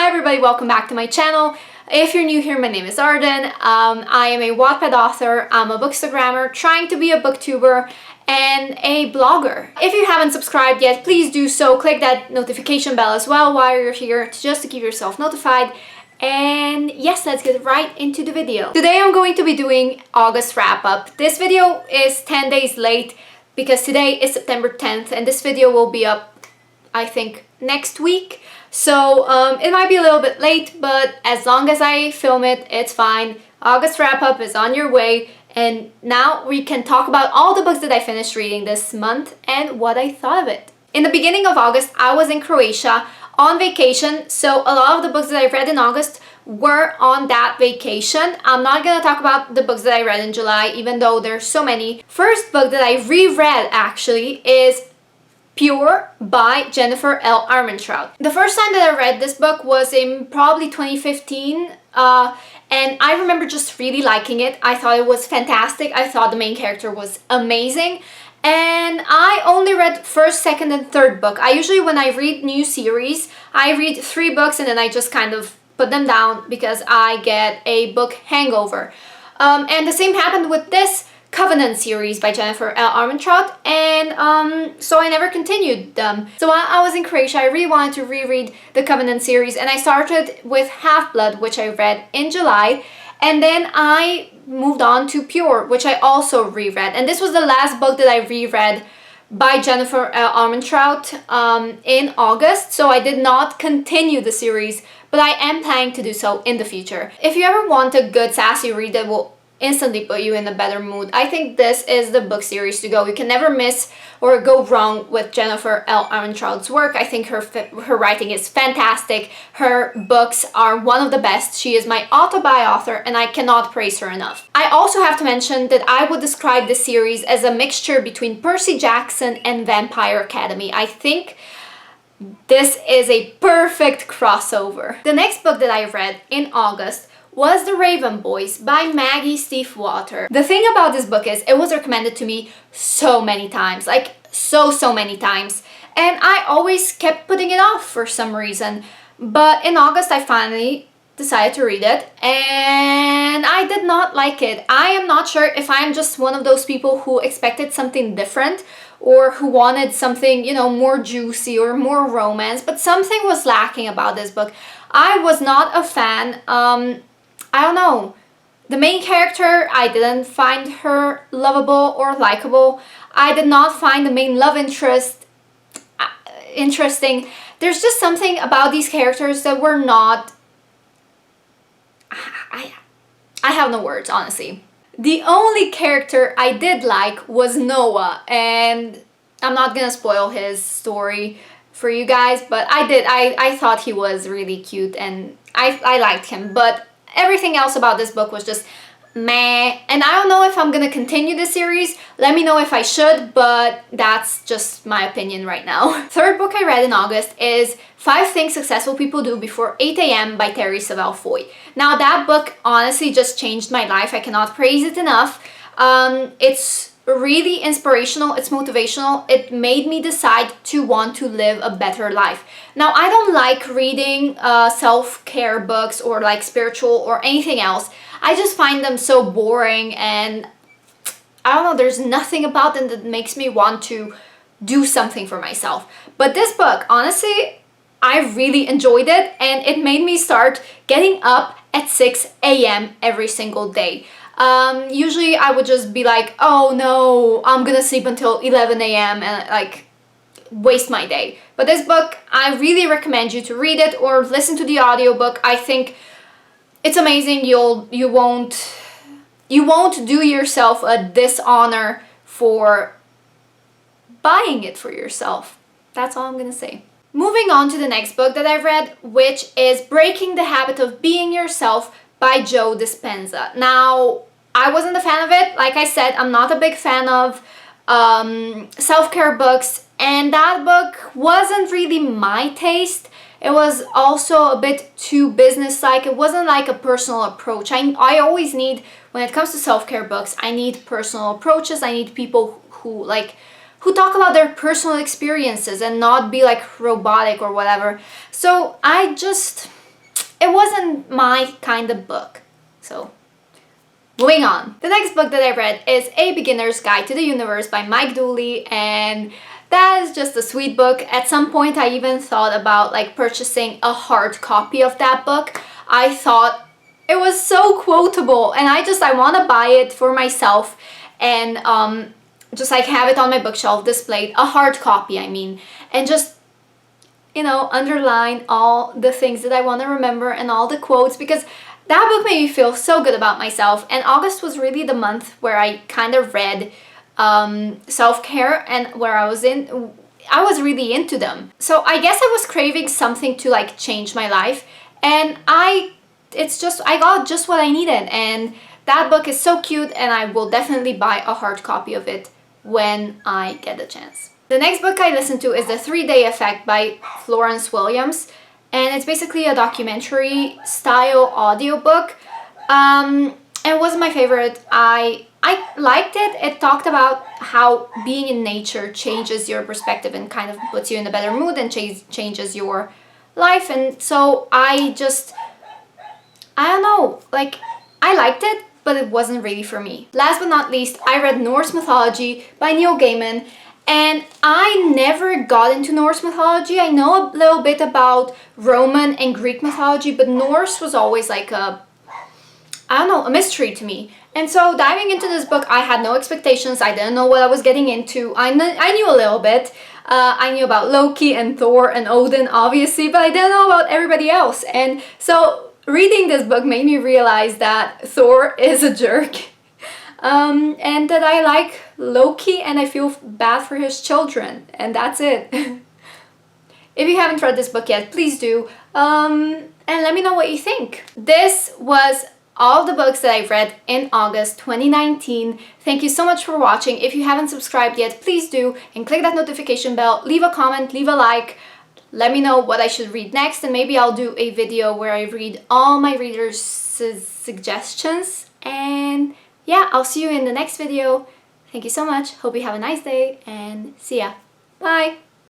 Hi everybody, welcome back to my channel. If you're new here, my name is Arden. I am a Wattpad author, I'm a bookstagrammer, trying to be a booktuber, and a blogger. If you haven't subscribed yet, please do so. Click that notification bell as well while you're here, just to keep yourself notified. And yes, let's get right into the video. Today I'm going to be doing August wrap-up. This video is 10 days late because today is September 10th and this video will be up, I think, next week. So it might be a little bit late, but as long as I film it, it's fine. August wrap-up is on your way, and now we can talk about all the books that I finished reading this month and what I thought of it. In the beginning of August, I was in Croatia on vacation, so a lot of the books that I read in August were on that vacation. I'm not gonna talk about the books that I read in July, even though there's so many. First book that I reread actually is Pure by Jennifer L. Armentrout. The first time that I read this book was in probably 2015, and I remember just really liking it. I thought it was fantastic. I thought the main character was amazing. And I only read first, second, and third book. I usually, when I read new series, I read 3 books and then I just kind of put them down because I get a book hangover. And the same happened with this Covenant series by Jennifer L. Armentrout, and so I never continued them. So while I was in Croatia, I really wanted to reread the Covenant series, and I started with Half-Blood, which I read in July, and then I moved on to Pure, which I also reread. And this was the last book that I reread by Jennifer L. Armentrout in August, so I did not continue the series, but I am planning to do so in the future. If you ever want a good sassy read that will instantly put you in a better mood, I think this is the book series to go. You can never miss or go wrong with Jennifer L. Armentrout's work. I think her writing is fantastic. Her books are one of the best. She is my auto-buy author and I cannot praise her enough. I also have to mention that I would describe this series as a mixture between Percy Jackson and Vampire Academy. I think this is a perfect crossover. The next book that I read in August was The Raven Boys by Maggie Stiefvater. The thing about this book is it was recommended to me so many times, like so many times, and I always kept putting it off for some reason. But in August I finally decided to read it and I did not like it. I am not sure if I'm just one of those people who expected something different or who wanted something, you know, more juicy or more romance, but something was lacking about this book. I was not a fan. I don't know. The main character, I didn't find her lovable or likable. I did not find the main love interest interesting. There's just something about these characters that were not... I have no words, honestly. The only character I did like was Noah, and I'm not gonna spoil his story for you guys, but I thought he was really cute and I liked him, but everything else about this book was just meh, and I don't know if I'm gonna continue this series. Let me know if I should, but that's just my opinion right now. Third book I read in August is 5 Things Successful People Do Before 8 AM by Terry Savelle Foy. Now that book honestly just changed my life. I cannot praise it enough. It's really inspirational, it's motivational. It made me decide to want to live a better life. Now, I don't like reading self-care books or like spiritual or anything else. I just find them so boring, and I don't know, there's nothing about them that makes me want to do something for myself. But this book, honestly, I really enjoyed it, and it made me start getting up at 6 AM every single day. Usually I would just be like, oh no, I'm gonna sleep until 11 AM and like waste my day. But this book, I really recommend you to read it or listen to the audiobook. I think it's amazing. You won't do yourself a dishonor for buying it for yourself. That's all I'm gonna say. Moving on to the next book that I read, which is Breaking the Habit of Being Yourself by Joe Dispenza. Now, I wasn't a fan of it. Like I said, I'm not a big fan of self-care books, and that book wasn't really my taste. It was also a bit too business-like. It wasn't like a personal approach. I always need, when it comes to self-care books, I need personal approaches. I need people who talk about their personal experiences and not be like robotic or whatever. So I just it wasn't my kind of book. So moving on. The next book that I read is A Beginner's Guide to the Universe by Mike Dooley, and that is just a sweet book. At some point I even thought about like purchasing a hard copy of that book. I thought it was so quotable, and I want to buy it for myself and just like have it on my bookshelf displayed, a hard copy I mean, and just, you know, underline all the things that I want to remember and all the quotes, because that book made me feel so good about myself. And August was really the month where I kind of read self-care, and where I was really into them. So I guess I was craving something to like change my life, and I got just what I needed, and that book is so cute, and I will definitely buy a hard copy of it when I get the chance. The next book I listened to is The 3-Day Effect by Florence Williams, and it's basically a documentary style audiobook. It was my favorite. I liked it. It talked about how being in nature changes your perspective and kind of puts you in a better mood and changes your life. And so I don't know, like, I liked it, but it wasn't really for me. Last but not least, I read Norse Mythology by Neil Gaiman, and I never got into Norse mythology. I know a little bit about Roman and Greek mythology, but Norse was always like a mystery to me. And so diving into this book, I had no expectations. I didn't know what I was getting into. I knew a little bit. I knew about Loki and Thor and Odin, obviously, but I didn't know about everybody else. And so reading this book made me realize that Thor is a jerk. And that I like Loki and I feel bad for his children. And that's it. If you haven't read this book yet, please do. And let me know what you think. This was all the books that I've read in August 2019. Thank you so much for watching. If you haven't subscribed yet, please do, and click that notification bell, leave a comment, leave a like, let me know what I should read next, and maybe I'll do a video where I read all my readers' suggestions. And yeah, I'll see you in the next video. Thank you so much. Hope you have a nice day, and see ya. Bye!